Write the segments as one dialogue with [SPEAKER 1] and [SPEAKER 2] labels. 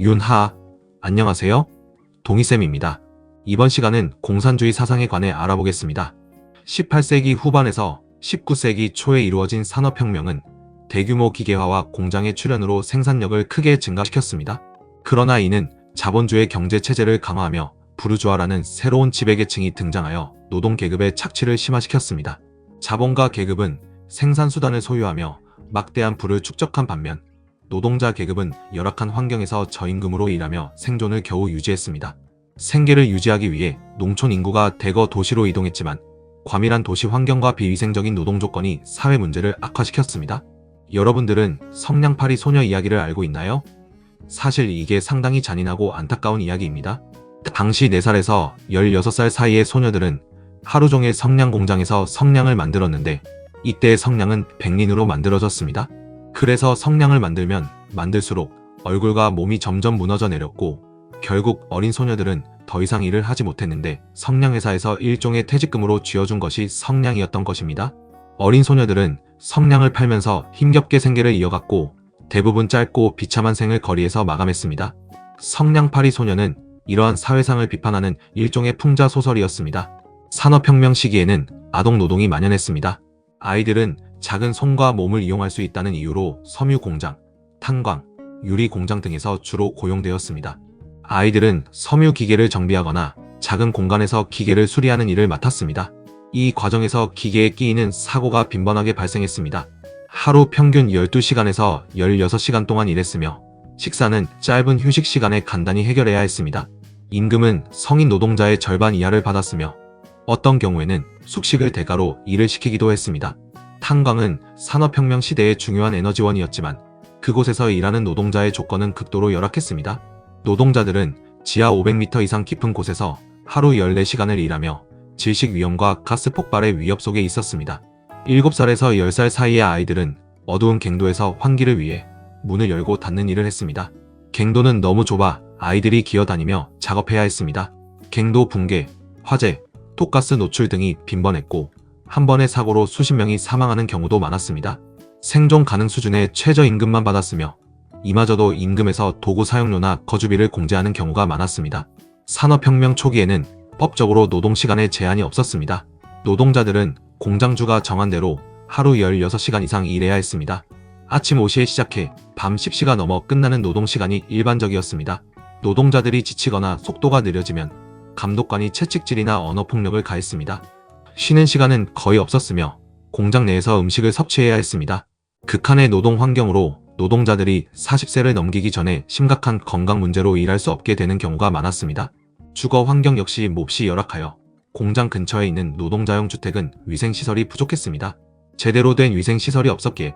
[SPEAKER 1] 윤하, 안녕하세요. 동희쌤입니다. 이번 시간은 공산주의 사상에 관해 알아보겠습니다. 18세기 후반에서 19세기 초에 이루어진 산업혁명은 대규모 기계화와 공장의 출현으로 생산력을 크게 증가시켰습니다. 그러나 이는 자본주의 경제체제를 강화하며 부르주아라는 새로운 지배계층이 등장하여 노동계급의 착취를 심화시켰습니다. 자본가 계급은 생산수단을 소유하며 막대한 부를 축적한 반면 노동자 계급은 열악한 환경에서 저임금으로 일하며 생존을 겨우 유지했습니다. 생계를 유지하기 위해 농촌 인구가 대거 도시로 이동했지만 과밀한 도시 환경과 비위생적인 노동 조건이 사회 문제를 악화시켰습니다. 여러분들은 성냥팔이 소녀 이야기를 알고 있나요? 사실 이게 상당히 잔인하고 안타까운 이야기입니다. 당시 4살에서 16살 사이의 소녀들은 하루 종일 성냥 공장에서 성냥을 만들었는데 이때의 성냥은 백린으로 만들어졌습니다. 그래서 성냥을 만들면 만들수록 얼굴과 몸이 점점 무너져 내렸고 결국 어린 소녀들은 더 이상 일을 하지 못했는데 성냥회사에서 일종의 퇴직금으로 쥐어준 것이 성냥이었던 것입니다. 어린 소녀들은 성냥을 팔면서 힘겹게 생계를 이어갔고 대부분 짧고 비참한 생을 거리에서 마감했습니다. 성냥팔이 소녀는 이러한 사회상을 비판하는 일종의 풍자 소설이었습니다. 산업혁명 시기에는 아동노동이 만연했습니다. 아이들은 작은 손과 몸을 이용할 수 있다는 이유로 섬유공장, 탄광, 유리공장 등에서 주로 고용되었습니다. 아이들은 섬유 기계를 정비하거나 작은 공간에서 기계를 수리하는 일을 맡았습니다. 이 과정에서 기계에 끼이는 사고가 빈번하게 발생했습니다. 하루 평균 12시간에서 16시간 동안 일했으며 식사는 짧은 휴식 시간에 간단히 해결해야 했습니다. 임금은 성인 노동자의 절반 이하를 받았으며 어떤 경우에는 숙식을 대가로 일을 시키기도 했습니다. 탄광은 산업혁명 시대의 중요한 에너지원이었지만 그곳에서 일하는 노동자의 조건은 극도로 열악했습니다. 노동자들은 지하 500m 이상 깊은 곳에서 하루 14시간을 일하며 질식 위험과 가스 폭발의 위협 속에 있었습니다. 7살에서 10살 사이의 아이들은 어두운 갱도에서 환기를 위해 문을 열고 닫는 일을 했습니다. 갱도는 너무 좁아 아이들이 기어다니며 작업해야 했습니다. 갱도 붕괴, 화재, 톡가스 노출 등이 빈번했고 한 번의 사고로 수십 명이 사망하는 경우도 많았습니다. 생존 가능 수준의 최저임금만 받았으며 이마저도 임금에서 도구 사용료나 거주비를 공제하는 경우가 많았습니다. 산업혁명 초기에는 법적으로 노동시간에 제한이 없었습니다. 노동자들은 공장주가 정한 대로 하루 16시간 이상 일해야 했습니다. 아침 5시에 시작해 밤 10시가 넘어 끝나는 노동시간이 일반적이었습니다. 노동자들이 지치거나 속도가 느려지면 감독관이 채찍질이나 언어폭력을 가했습니다. 쉬는 시간은 거의 없었으며 공장 내에서 음식을 섭취해야 했습니다. 극한의 노동 환경으로 노동자들이 40세를 넘기기 전에 심각한 건강 문제로 일할 수 없게 되는 경우가 많았습니다. 주거 환경 역시 몹시 열악하여 공장 근처에 있는 노동자용 주택은 위생시설이 부족했습니다. 제대로 된 위생시설이 없었기에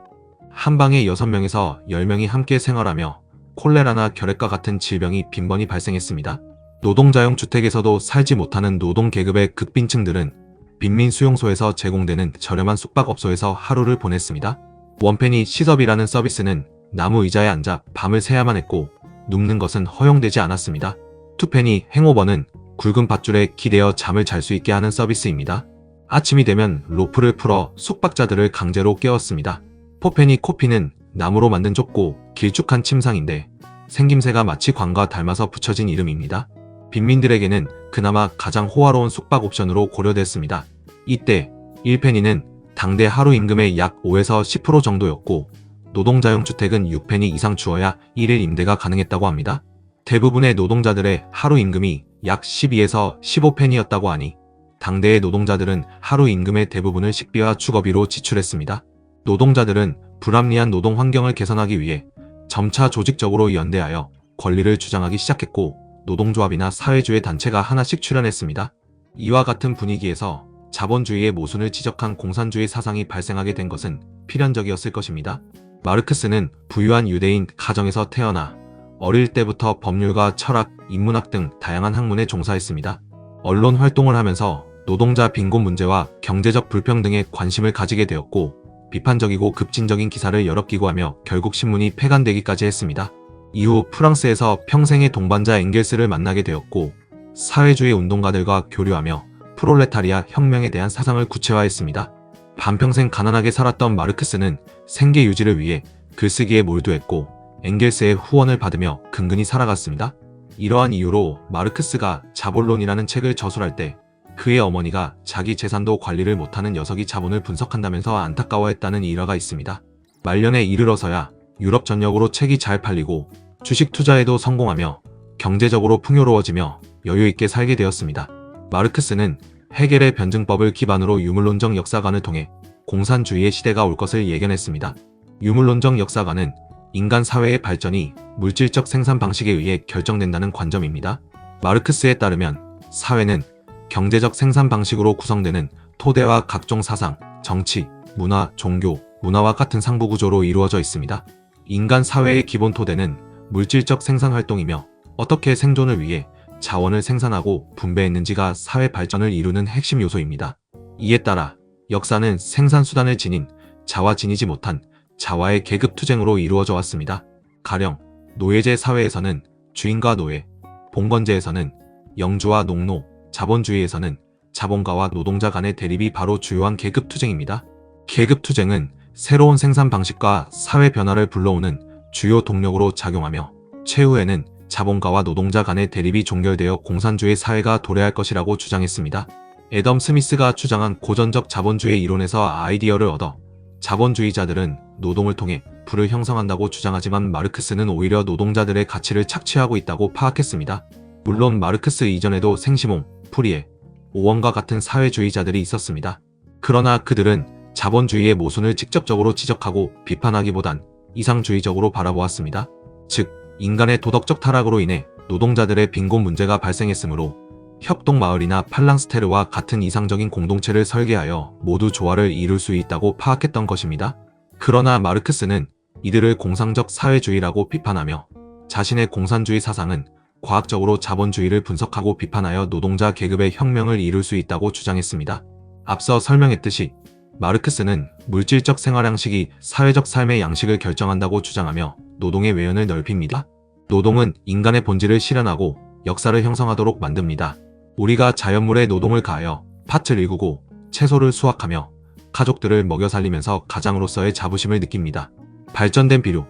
[SPEAKER 1] 한 방에 6명에서 10명이 함께 생활하며 콜레라나 결핵과 같은 질병이 빈번히 발생했습니다. 노동자용 주택에서도 살지 못하는 노동계급의 극빈층들은 빈민 수용소에서 제공되는 저렴한 숙박업소에서 하루를 보냈습니다. 원페니 시섭이라는 서비스는 나무 의자에 앉아 밤을 새야만 했고 눕는 것은 허용되지 않았습니다. 투페니 행오버는 굵은 밧줄에 기대어 잠을 잘 수 있게 하는 서비스입니다. 아침이 되면 로프를 풀어 숙박자들을 강제로 깨웠습니다. 포페니 코피는 나무로 만든 좁고 길쭉한 침상인데 생김새가 마치 관과 닮아서 붙여진 이름입니다. 빈민들에게는 그나마 가장 호화로운 숙박 옵션으로 고려됐습니다. 이때 1페니는 당대 하루 임금의 약 5에서 10% 정도였고 노동자용 주택은 6페니 이상 주어야 1일 임대가 가능했다고 합니다. 대부분의 노동자들의 하루 임금이 약 12에서 15페니였다고 하니 당대의 노동자들은 하루 임금의 대부분을 식비와 주거비로 지출했습니다. 노동자들은 불합리한 노동 환경을 개선하기 위해 점차 조직적으로 연대하여 권리를 주장하기 시작했고 노동조합이나 사회주의 단체가 하나씩 출현했습니다. 이와 같은 분위기에서 자본주의의 모순을 지적한 공산주의 사상이 발생하게 된 것은 필연적이었을 것입니다. 마르크스는 부유한 유대인 가정에서 태어나 어릴 때부터 법률과 철학, 인문학 등 다양한 학문에 종사했습니다. 언론 활동을 하면서 노동자 빈곤 문제와 경제적 불평등에 관심을 가지게 되었고 비판적이고 급진적인 기사를 여러 기고하며 결국 신문이 폐간되기까지 했습니다. 이후 프랑스에서 평생의 동반자 엥겔스를 만나게 되었고 사회주의 운동가들과 교류하며 프롤레타리아 혁명에 대한 사상을 구체화했습니다. 반평생 가난하게 살았던 마르크스는 생계 유지를 위해 글쓰기에 몰두했고 엥겔스의 후원을 받으며 근근히 살아갔습니다. 이러한 이유로 마르크스가 자본론이라는 책을 저술할 때 그의 어머니가 자기 재산도 관리를 못하는 녀석이 자본을 분석한다면서 안타까워했다는 일화가 있습니다. 말년에 이르러서야 유럽 전역으로 책이 잘 팔리고 주식 투자에도 성공하며 경제적으로 풍요로워지며 여유있게 살게 되었습니다. 마르크스는 헤겔의 변증법을 기반으로 유물론적 역사관을 통해 공산주의의 시대가 올 것을 예견했습니다. 유물론적 역사관은 인간 사회의 발전이 물질적 생산 방식에 의해 결정된다는 관점입니다. 마르크스에 따르면 사회는 경제적 생산 방식으로 구성되는 토대와 각종 사상, 정치, 문화, 종교, 문화와 같은 상부 구조로 이루어져 있습니다. 인간 사회의 기본 토대는 물질적 생산 활동이며 어떻게 생존을 위해 자원을 생산하고 분배했는지가 사회 발전을 이루는 핵심 요소입니다. 이에 따라 역사는 생산수단을 지닌 자와 지니지 못한 자와의 계급투쟁으로 이루어져 왔습니다. 가령 노예제 사회에서는 주인과 노예, 봉건제에서는 영주와 농노, 자본주의에서는 자본가와 노동자 간의 대립이 바로 주요한 계급투쟁입니다. 계급투쟁은 새로운 생산 방식과 사회 변화를 불러오는 주요 동력으로 작용하며 최후에는 자본가와 노동자 간의 대립이 종결되어 공산주의 사회가 도래할 것이라고 주장했습니다. 애덤 스미스가 주장한 고전적 자본주의 이론에서 아이디어를 얻어 자본주의자들은 노동을 통해 부를 형성한다고 주장하지만 마르크스는 오히려 노동자들의 가치를 착취하고 있다고 파악했습니다. 물론 마르크스 이전에도 생시몽, 프리에, 오원과 같은 사회주의자들이 있었습니다. 그러나 그들은 자본주의의 모순을 직접적으로 지적하고 비판하기보단 이상주의적으로 바라보았습니다. 즉, 인간의 도덕적 타락으로 인해 노동자들의 빈곤 문제가 발생했으므로 협동마을이나 팔랑스테르와 같은 이상적인 공동체를 설계하여 모두 조화를 이룰 수 있다고 파악했던 것입니다. 그러나 마르크스는 이들을 공상적 사회주의라고 비판하며 자신의 공산주의 사상은 과학적으로 자본주의를 분석하고 비판하여 노동자 계급의 혁명을 이룰 수 있다고 주장했습니다. 앞서 설명했듯이 마르크스는 물질적 생활 양식이 사회적 삶의 양식을 결정한다고 주장하며 노동의 외연을 넓힙니다. 노동은 인간의 본질을 실현하고 역사를 형성하도록 만듭니다. 우리가 자연물에 노동을 가하여 밭을 일구고 채소를 수확하며 가족들을 먹여 살리면서 가장으로서의 자부심을 느낍니다. 발전된 비료,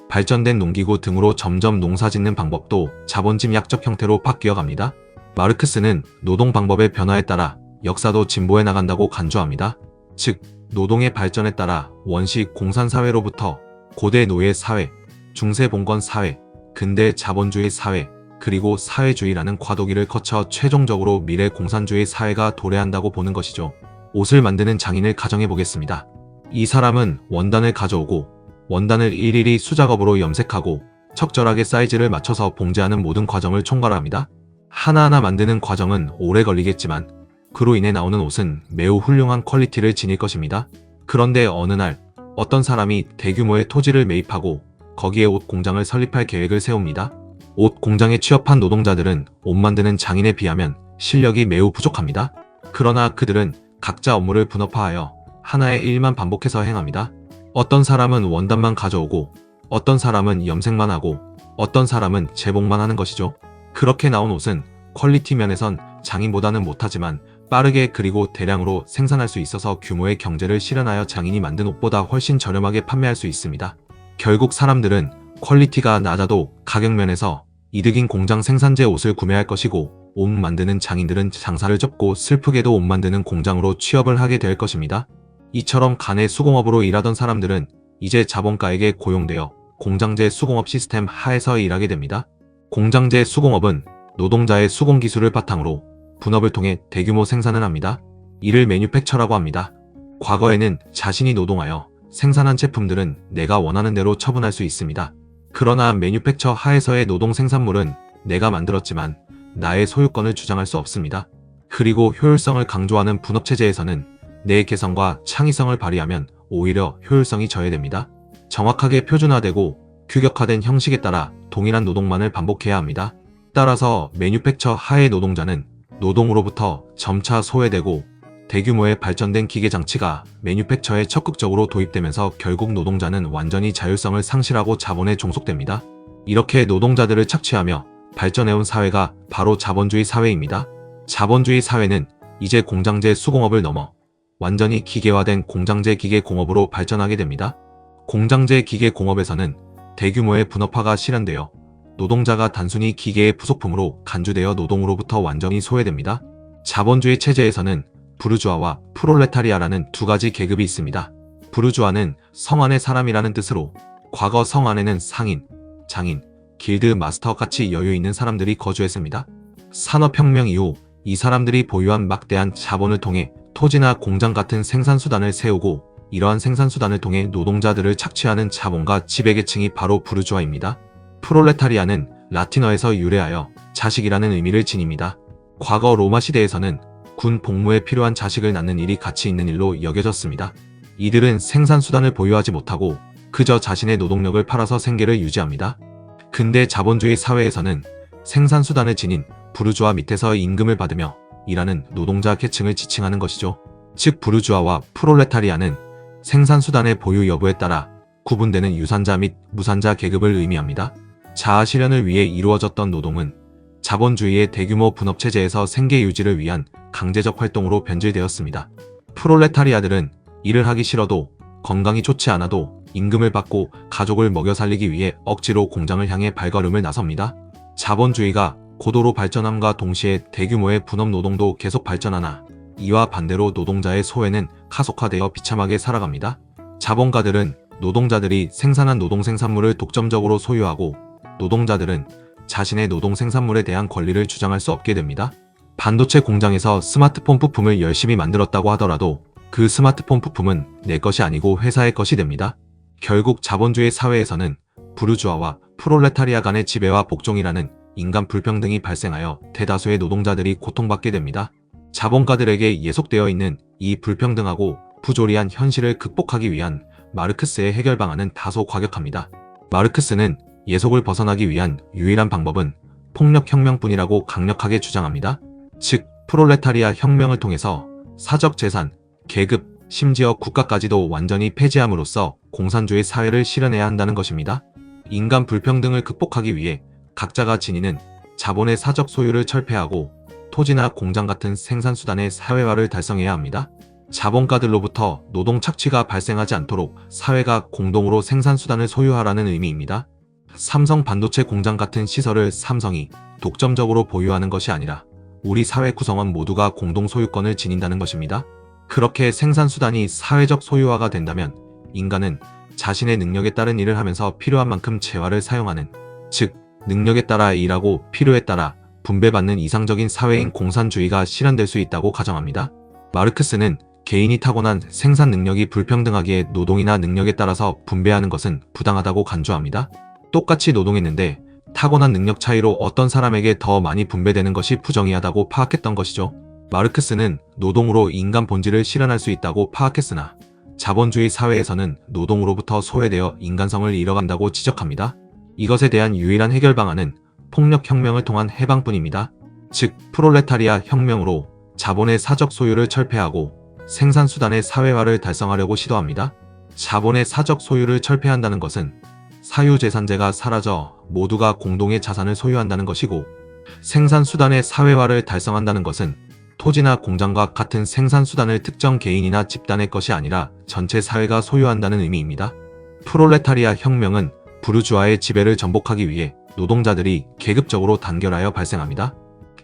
[SPEAKER 1] 발전된 농기구 등으로 점점 농사짓는 방법도 자본짐약적 형태로 바뀌어갑니다. 마르크스는 노동 방법의 변화에 따라 역사도 진보해 나간다고 간주합니다. 즉, 노동의 발전에 따라 원시 공산사회로부터 고대 노예 사회, 중세 봉건 사회, 근대 자본주의 사회, 그리고 사회주의라는 과도기를 거쳐 최종적으로 미래 공산주의 사회가 도래한다고 보는 것이죠. 옷을 만드는 장인을 가정해 보겠습니다. 이 사람은 원단을 가져오고 원단을 일일이 수작업으로 염색하고 적절하게 사이즈를 맞춰서 봉제하는 모든 과정을 총괄합니다. 하나하나 만드는 과정은 오래 걸리겠지만 그로 인해 나오는 옷은 매우 훌륭한 퀄리티를 지닐 것입니다. 그런데 어느 날 어떤 사람이 대규모의 토지를 매입하고 거기에 옷 공장을 설립할 계획을 세웁니다. 옷 공장에 취업한 노동자들은 옷 만드는 장인에 비하면 실력이 매우 부족합니다. 그러나 그들은 각자 업무를 분업화하여 하나의 일만 반복해서 행합니다. 어떤 사람은 원단만 가져오고 어떤 사람은 염색만 하고 어떤 사람은 재봉만 하는 것이죠. 그렇게 나온 옷은 퀄리티 면에선 장인보다는 못하지만 빠르게 그리고 대량으로 생산할 수 있어서 규모의 경제를 실현하여 장인이 만든 옷보다 훨씬 저렴하게 판매할 수 있습니다. 결국 사람들은 퀄리티가 낮아도 가격면에서 이득인 공장 생산재 옷을 구매할 것이고 옷 만드는 장인들은 장사를 접고 슬프게도 옷 만드는 공장으로 취업을 하게 될 것입니다. 이처럼 간의 수공업으로 일하던 사람들은 이제 자본가에게 고용되어 공장제 수공업 시스템 하에서 일하게 됩니다. 공장제 수공업은 노동자의 수공 기술을 바탕으로 분업을 통해 대규모 생산을 합니다. 이를 매뉴팩처라고 합니다. 과거에는 자신이 노동하여 생산한 제품들은 내가 원하는 대로 처분할 수 있습니다. 그러나 매뉴팩처 하에서의 노동 생산물은 내가 만들었지만 나의 소유권을 주장할 수 없습니다. 그리고 효율성을 강조하는 분업체제에서는 내 개성과 창의성을 발휘하면 오히려 효율성이 저해됩니다. 정확하게 표준화되고 규격화된 형식에 따라 동일한 노동만을 반복해야 합니다. 따라서 매뉴팩처 하의 노동자는 노동으로부터 점차 소외되고 대규모의 발전된 기계장치가 매뉴팩처에 적극적으로 도입되면서 결국 노동자는 완전히 자율성을 상실하고 자본에 종속됩니다. 이렇게 노동자들을 착취하며 발전해온 사회가 바로 자본주의 사회입니다. 자본주의 사회는 이제 공장제 수공업을 넘어 완전히 기계화된 공장제 기계공업으로 발전하게 됩니다. 공장제 기계공업에서는 대규모의 분업화가 실현되어 노동자가 단순히 기계의 부속품으로 간주되어 노동으로부터 완전히 소외됩니다. 자본주의 체제에서는 부르주아와 프롤레타리아라는 두 가지 계급이 있습니다. 부르주아는 성 안의 사람이라는 뜻으로 과거 성 안에는 상인, 장인, 길드 마스터 같이 여유 있는 사람들이 거주했습니다. 산업혁명 이후 이 사람들이 보유한 막대한 자본을 통해 토지나 공장 같은 생산수단을 세우고 이러한 생산수단을 통해 노동자들을 착취하는 자본가 지배계층이 바로 부르주아입니다. 프롤레타리아는 라틴어에서 유래하여 자식이라는 의미를 지닙니다. 과거 로마 시대에서는 군 복무에 필요한 자식을 낳는 일이 가치 있는 일로 여겨졌습니다. 이들은 생산수단을 보유하지 못하고 그저 자신의 노동력을 팔아서 생계를 유지합니다. 근대 자본주의 사회에서는 생산수단을 지닌 부르주아 밑에서 임금을 받으며 일하는 노동자 계층을 지칭하는 것이죠. 즉 부르주아와 프롤레타리아는 생산수단의 보유 여부에 따라 구분되는 유산자 및 무산자 계급을 의미합니다. 자아 실현을 위해 이루어졌던 노동은 자본주의의 대규모 분업체제에서 생계 유지를 위한 강제적 활동으로 변질되었습니다. 프롤레타리아들은 일을 하기 싫어도 건강이 좋지 않아도 임금을 받고 가족을 먹여 살리기 위해 억지로 공장을 향해 발걸음을 나섭니다. 자본주의가 고도로 발전함과 동시에 대규모의 분업 노동도 계속 발전하나 이와 반대로 노동자의 소외는 가속화되어 비참하게 살아갑니다. 자본가들은 노동자들이 생산한 노동 생산물을 독점적으로 소유하고 노동자들은 자신의 노동 생산물에 대한 권리를 주장할 수 없게 됩니다. 반도체 공장에서 스마트폰 부품을 열심히 만들었다고 하더라도 그 스마트폰 부품은 내 것이 아니고 회사의 것이 됩니다. 결국 자본주의 사회에서는 부르주아와 프롤레타리아 간의 지배와 복종이라는 인간 불평등이 발생하여 대다수의 노동자들이 고통받게 됩니다. 자본가들에게 예속되어 있는 이 불평등하고 부조리한 현실을 극복하기 위한 마르크스의 해결 방안은 다소 과격합니다. 마르크스는 예속을 벗어나기 위한 유일한 방법은 폭력혁명뿐이라고 강력하게 주장합니다. 즉, 프롤레타리아 혁명을 통해서 사적 재산, 계급, 심지어 국가까지도 완전히 폐지함으로써 공산주의 사회를 실현해야 한다는 것입니다. 인간 불평등을 극복하기 위해 각자가 지니는 자본의 사적 소유를 철폐하고 토지나 공장 같은 생산수단의 사회화를 달성해야 합니다. 자본가들로부터 노동 착취가 발생하지 않도록 사회가 공동으로 생산수단을 소유하라는 의미입니다. 삼성 반도체 공장 같은 시설을 삼성이 독점적으로 보유하는 것이 아니라 우리 사회 구성원 모두가 공동 소유권을 지닌다는 것입니다. 그렇게 생산수단이 사회적 소유화가 된다면 인간은 자신의 능력에 따른 일을 하면서 필요한 만큼 재화를 사용하는, 즉 능력에 따라 일하고 필요에 따라 분배받는 이상적인 사회인 공산주의가 실현될 수 있다고 가정합니다. 마르크스는 개인이 타고난 생산 능력이 불평등하기에 노동이나 능력에 따라서 분배하는 것은 부당하다고 간주합니다. 똑같이 노동했는데 타고난 능력 차이로 어떤 사람에게 더 많이 분배되는 것이 부정의하다고 파악했던 것이죠. 마르크스는 노동으로 인간 본질을 실현할 수 있다고 파악했으나 자본주의 사회에서는 노동으로부터 소외되어 인간성을 잃어간다고 지적합니다. 이것에 대한 유일한 해결 방안은 폭력혁명을 통한 해방뿐입니다. 즉, 프롤레타리아 혁명으로 자본의 사적 소유를 철폐하고 생산수단의 사회화를 달성하려고 시도합니다. 자본의 사적 소유를 철폐한다는 것은 사유재산제가 사라져 모두가 공동의 자산을 소유한다는 것이고, 생산수단의 사회화를 달성한다는 것은 토지나 공장과 같은 생산수단을 특정 개인이나 집단의 것이 아니라 전체 사회가 소유한다는 의미입니다. 프롤레타리아 혁명은 부르주아의 지배를 전복하기 위해 노동자들이 계급적으로 단결하여 발생합니다.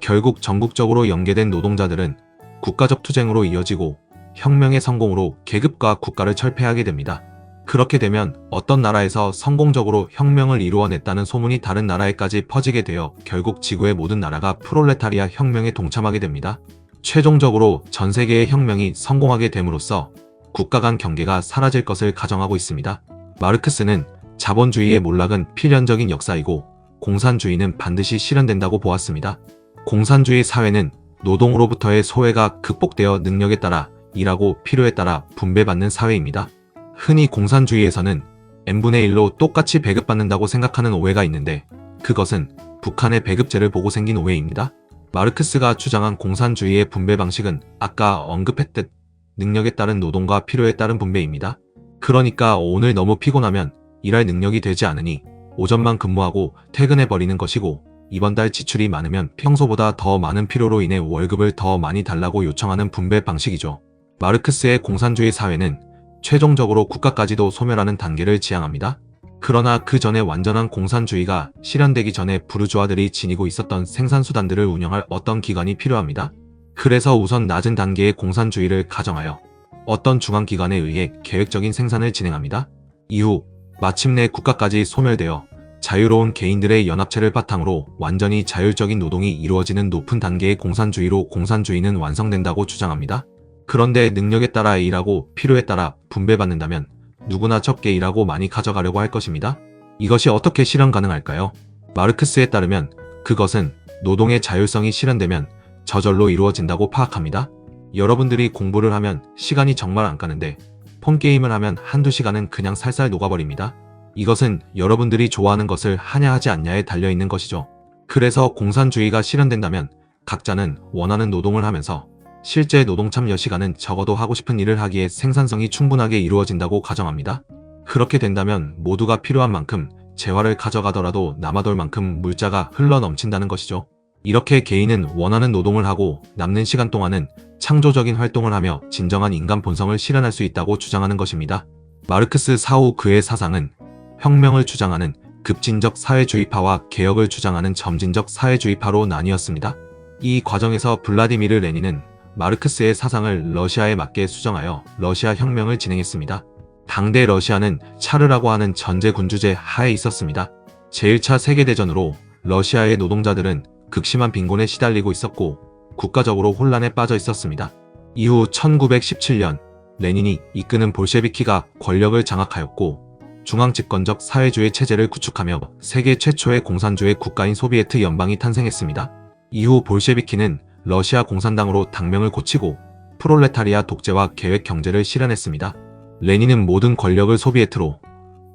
[SPEAKER 1] 결국 전국적으로 연계된 노동자들은 국가적 투쟁으로 이어지고 혁명의 성공으로 계급과 국가를 철폐하게 됩니다. 그렇게 되면 어떤 나라에서 성공적으로 혁명을 이루어냈다는 소문이 다른 나라에까지 퍼지게 되어 결국 지구의 모든 나라가 프롤레타리아 혁명에 동참하게 됩니다. 최종적으로 전 세계의 혁명이 성공하게 됨으로써 국가 간 경계가 사라질 것을 가정하고 있습니다. 마르크스는 자본주의의 몰락은 필연적인 역사이고 공산주의는 반드시 실현된다고 보았습니다. 공산주의 사회는 노동으로부터의 소외가 극복되어 능력에 따라 일하고 필요에 따라 분배받는 사회입니다. 흔히 공산주의에서는 n분의 1로 똑같이 배급받는다고 생각하는 오해가 있는데 그것은 북한의 배급제를 보고 생긴 오해입니다. 마르크스가 주장한 공산주의의 분배 방식은 아까 언급했듯 능력에 따른 노동과 필요에 따른 분배입니다. 그러니까 오늘 너무 피곤하면 일할 능력이 되지 않으니 오전만 근무하고 퇴근해버리는 것이고, 이번 달 지출이 많으면 평소보다 더 많은 필요로 인해 월급을 더 많이 달라고 요청하는 분배 방식이죠. 마르크스의 공산주의 사회는 최종적으로 국가까지도 소멸하는 단계를 지향합니다. 그러나 그 전에 완전한 공산주의가 실현되기 전에 부르주아들이 지니고 있었던 생산수단들을 운영할 어떤 기관이 필요합니다. 그래서 우선 낮은 단계의 공산주의를 가정하여 어떤 중앙기관에 의해 계획적인 생산을 진행합니다. 이후 마침내 국가까지 소멸되어 자유로운 개인들의 연합체를 바탕으로 완전히 자율적인 노동이 이루어지는 높은 단계의 공산주의로 공산주의는 완성된다고 주장합니다. 그런데 능력에 따라 일하고 필요에 따라 분배받는다면 누구나 적게 일하고 많이 가져가려고 할 것입니다. 이것이 어떻게 실현 가능할까요? 마르크스에 따르면 그것은 노동의 자율성이 실현되면 저절로 이루어진다고 파악합니다. 여러분들이 공부를 하면 시간이 정말 안 가는데 폰게임을 하면 한두 시간은 그냥 살살 녹아버립니다. 이것은 여러분들이 좋아하는 것을 하냐 하지 않냐에 달려있는 것이죠. 그래서 공산주의가 실현된다면 각자는 원하는 노동을 하면서 실제 노동 참여 시간은 적어도 하고 싶은 일을 하기에 생산성이 충분하게 이루어진다고 가정합니다. 그렇게 된다면 모두가 필요한 만큼 재화를 가져가더라도 남아돌 만큼 물자가 흘러 넘친다는 것이죠. 이렇게 개인은 원하는 노동을 하고 남는 시간 동안은 창조적인 활동을 하며 진정한 인간 본성을 실현할 수 있다고 주장하는 것입니다. 마르크스 사후 그의 사상은 혁명을 주장하는 급진적 사회주의파와 개혁을 주장하는 점진적 사회주의파로 나뉘었습니다. 이 과정에서 블라디미르 레닌은 마르크스의 사상을 러시아에 맞게 수정하여 러시아 혁명을 진행했습니다. 당대 러시아는 차르라고 하는 전제군주제 하에 있었습니다. 제1차 세계대전으로 러시아의 노동자들은 극심한 빈곤에 시달리고 있었고 국가적으로 혼란에 빠져 있었습니다. 이후 1917년 레닌이 이끄는 볼셰비키가 권력을 장악하였고 중앙집권적 사회주의 체제를 구축하며 세계 최초의 공산주의 국가인 소비에트 연방이 탄생했습니다. 이후 볼셰비키는 러시아 공산당으로 당명을 고치고 프롤레타리아 독재와 계획 경제를 실현했습니다. 레닌은 모든 권력을 소비에트로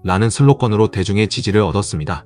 [SPEAKER 1] 라는 슬로건으로 대중의 지지를 얻었습니다.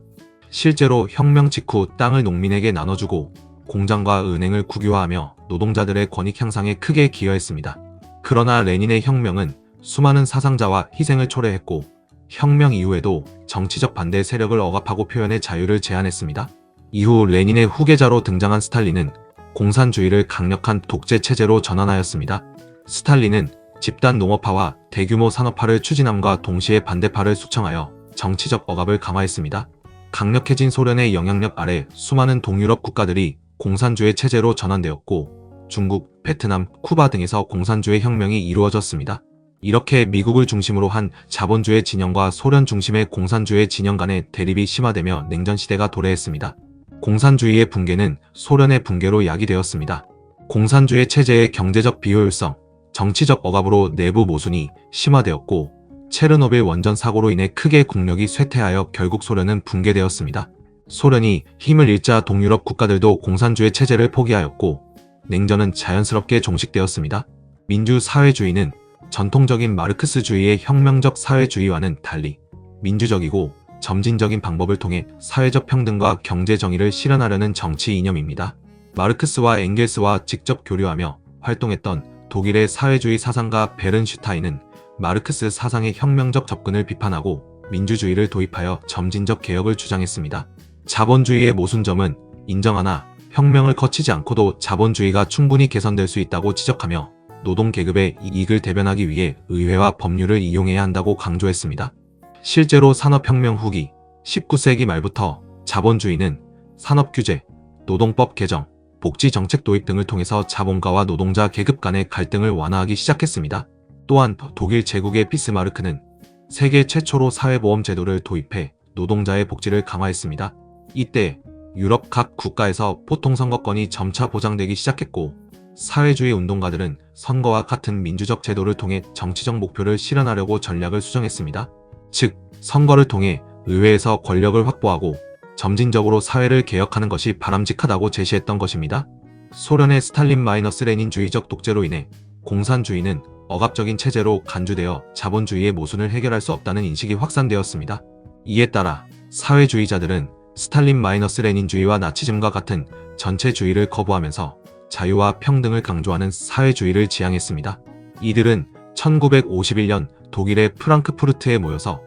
[SPEAKER 1] 실제로 혁명 직후 땅을 농민에게 나눠주고 공장과 은행을 국유화하며 노동자들의 권익 향상에 크게 기여했습니다. 그러나 레닌의 혁명은 수많은 사상자와 희생을 초래했고 혁명 이후에도 정치적 반대 세력을 억압하고 표현의 자유를 제한했습니다. 이후 레닌의 후계자로 등장한 스탈린은 공산주의를 강력한 독재 체제로 전환하였습니다. 스탈린은 집단 농업화와 대규모 산업화를 추진함과 동시에 반대파를 숙청하여 정치적 억압을 강화했습니다. 강력해진 소련의 영향력 아래 수많은 동유럽 국가들이 공산주의 체제로 전환되었고 중국, 베트남, 쿠바 등에서 공산주의 혁명이 이루어졌습니다. 이렇게 미국을 중심으로 한 자본주의 진영과 소련 중심의 공산주의 진영 간의 대립이 심화되며 냉전시대가 도래했습니다. 공산주의의 붕괴는 소련의 붕괴로 야기되었습니다. 공산주의 체제의 경제적 비효율성, 정치적 억압으로 내부 모순이 심화되었고 체르노빌 원전 사고로 인해 크게 국력이 쇠퇴하여 결국 소련은 붕괴되었습니다. 소련이 힘을 잃자 동유럽 국가들도 공산주의 체제를 포기하였고 냉전은 자연스럽게 종식되었습니다. 민주사회주의는 전통적인 마르크스주의의 혁명적 사회주의와는 달리 민주적이고 점진적인 방법을 통해 사회적 평등과 경제 정의를 실현하려는 정치 이념입니다. 마르크스와 엥겔스와 직접 교류하며 활동했던 독일의 사회주의 사상가 베른슈타인은 마르크스 사상의 혁명적 접근을 비판하고 민주주의를 도입하여 점진적 개혁을 주장했습니다. 자본주의의 모순점은 인정하나 혁명을 거치지 않고도 자본주의가 충분히 개선될 수 있다고 지적하며 노동 계급의 이익을 대변하기 위해 의회와 법률을 이용해야 한다고 강조했습니다. 실제로 산업혁명 후기 19세기 말부터 자본주의는 산업규제, 노동법 개정, 복지정책 도입 등을 통해서 자본가와 노동자 계급 간의 갈등을 완화하기 시작했습니다. 또한 독일 제국의 비스마르크는 세계 최초로 사회보험 제도를 도입해 노동자의 복지를 강화했습니다. 이때 유럽 각 국가에서 보통선거권이 점차 보장되기 시작했고 사회주의 운동가들은 선거와 같은 민주적 제도를 통해 정치적 목표를 실현하려고 전략을 수정했습니다. 즉, 선거를 통해 의회에서 권력을 확보하고 점진적으로 사회를 개혁하는 것이 바람직하다고 제시했던 것입니다. 소련의 스탈린-레닌주의적 독재로 인해 공산주의는 억압적인 체제로 간주되어 자본주의의 모순을 해결할 수 없다는 인식이 확산되었습니다. 이에 따라 사회주의자들은 스탈린-레닌주의와 나치즘과 같은 전체주의를 거부하면서 자유와 평등을 강조하는 사회주의를 지향했습니다. 이들은 1951년 독일의 프랑크푸르트에 모여서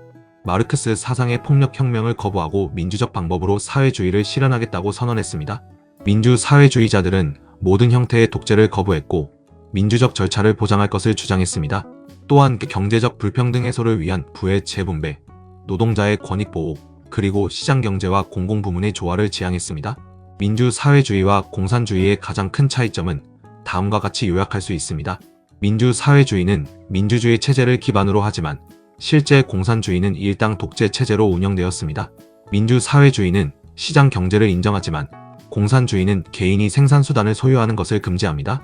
[SPEAKER 1] 마르크스 사상의 폭력혁명을 거부하고 민주적 방법으로 사회주의를 실현하겠다고 선언했습니다. 민주사회주의자들은 모든 형태의 독재를 거부했고 민주적 절차를 보장할 것을 주장했습니다. 또한 경제적 불평등 해소를 위한 부의 재분배, 노동자의 권익보호, 그리고 시장경제와 공공부문의 조화를 지향했습니다. 민주사회주의와 공산주의의 가장 큰 차이점은 다음과 같이 요약할 수 있습니다. 민주사회주의는 민주주의 체제를 기반으로 하지만 실제 공산주의는 일당 독재 체제로 운영되었습니다. 민주사회주의는 시장 경제를 인정하지만 공산주의는 개인이 생산수단을 소유하는 것을 금지합니다.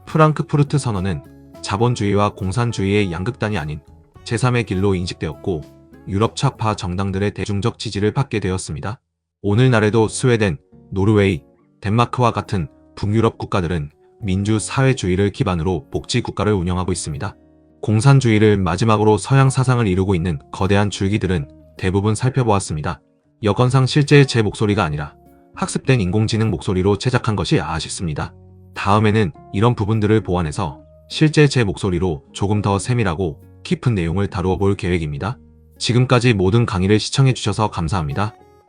[SPEAKER 1] 프랑크푸르트 선언은 자본주의와 공산주의의 양극단이 아닌 제3의 길로 인식되었고 유럽 좌파 정당들의 대중적 지지를 받게 되었습니다. 오늘날에도 스웨덴, 노르웨이, 덴마크와 같은 북유럽 국가들은 민주사회주의를 기반으로 복지국가를 운영하고 있습니다. 공산주의를 마지막으로 서양 사상을 이루고 있는 거대한 줄기들은 대부분 살펴보았습니다. 여건상 실제의 제 목소리가 아니라 학습된 인공지능 목소리로 제작한 것이 아쉽습니다. 다음에는 이런 부분들을 보완해서 실제 제 목소리로 조금 더 세밀하고 깊은 내용을 다루어 볼 계획입니다. 지금까지 모든 강의를 시청해 주셔서 감사합니다.